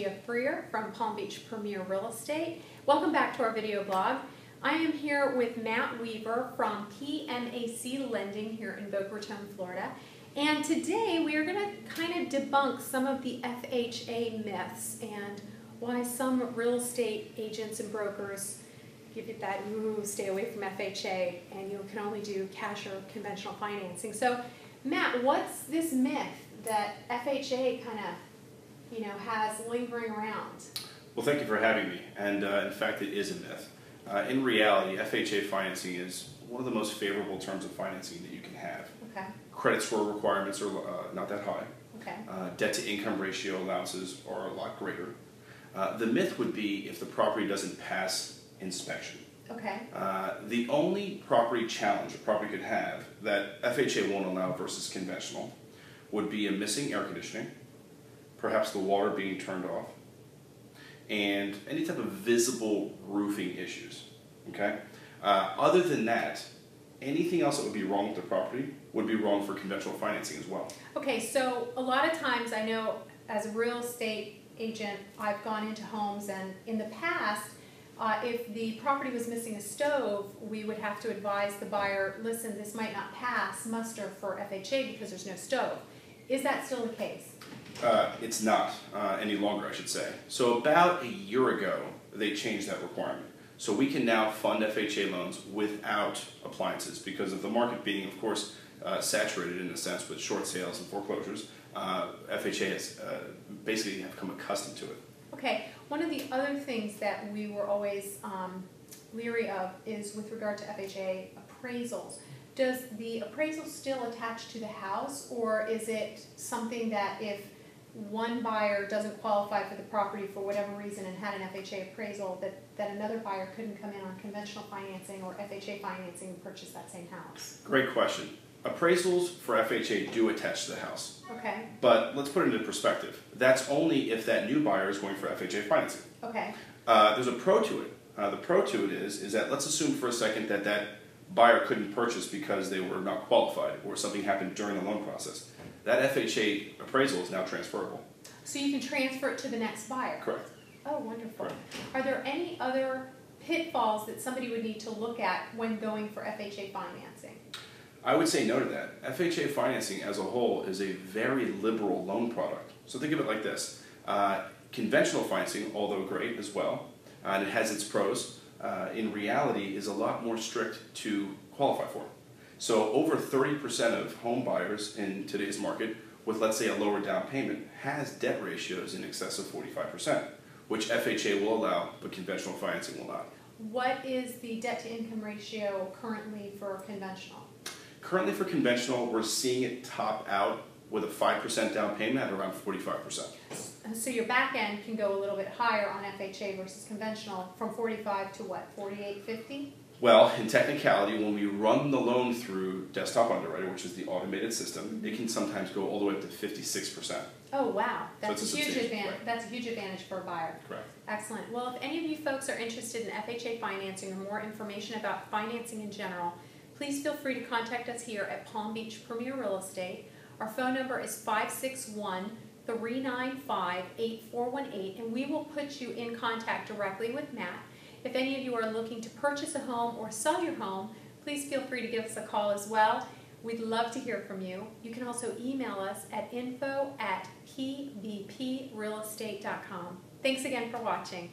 Gia Freer from Palm Beach Premier Real Estate. Welcome back to our video blog. I am here with Matt Weaver from PMAC Lending here in Boca Raton, Florida. And today we are going to kind of debunk some of the FHA myths and why some real estate agents and brokers give you that, ooh, stay away from FHA and you can only do cash or conventional financing. So Matt, what's this myth that FHA kind of has lingering around? Well, thank you for having me. And in fact, it is a myth. In reality, FHA financing is one of the most favorable terms of financing that you can have. Okay. Credit score requirements are not that high. Okay. Debt to income ratio allowances are a lot greater. The myth would be if the property doesn't pass inspection. Okay. The only property challenge a property could have that FHA won't allow versus conventional would be a missing air conditioning, perhaps the water being turned off, and any type of visible roofing issues. Okay. Other than that, anything else that would be wrong with the property would be wrong for conventional financing as well. Okay, so a lot of times I know as a real estate agent, I've gone into homes, and in the past, if the property was missing a stove, we would have to advise the buyer, listen, this might not pass muster for FHA because there's no stove. Is that still the case? It's not any longer, I should say. So about a year ago, they changed that requirement. So we can now fund FHA loans without appliances because of the market being, of course, saturated in a sense with short sales and foreclosures. FHA has basically have become accustomed to it. Okay, one of the other things that we were always leery of is with regard to FHA appraisals. Does the appraisal still attach to the house, or is it something that if one buyer doesn't qualify for the property for whatever reason and had an FHA appraisal, that another buyer couldn't come in on conventional financing or FHA financing and purchase that same house? Great question. Appraisals for FHA do attach to the house. Okay. But let's put it into perspective. That's only if that new buyer is going for FHA financing. Okay. There's a pro to it. The pro to it is that let's assume for a second that that buyer couldn't purchase because they were not qualified or something happened during the loan process. That FHA appraisal is now transferable. So you can transfer it to the next buyer? Correct. Oh, wonderful. Correct. Are there any other pitfalls that somebody would need to look at when going for FHA financing? I would say no to that. FHA financing as a whole is a very liberal loan product. So think of it like this. Conventional financing, although great as well, and it has its pros, in reality is a lot more strict to qualify for. So over 30% of home buyers in today's market with, let's say, a lower down payment has debt ratios in excess of 45%, which FHA will allow, but conventional financing will not. What is the debt to income ratio currently for conventional? Currently for conventional, we're seeing it top out with a 5% down payment at around 45%. So your back end can go a little bit higher on FHA versus conventional, from 45 to what, 48, 50? Well, in technicality, when we run the loan through desktop underwriter, which is the automated system, it can sometimes go all the way up to 56%. Oh wow, that's So a huge advantage. That's a huge advantage for a buyer. Correct. Excellent. Well, if any of you folks are interested in FHA financing or more information about financing in general, please feel free to contact us here at Palm Beach Premier Real Estate. Our phone number is 561-395-8418, and we will put you in contact directly with Matt. If any of you are looking to purchase a home or sell your home, please feel free to give us a call as well. We'd love to hear from you. You can also email us at info@pbprealestate.com. Thanks again for watching.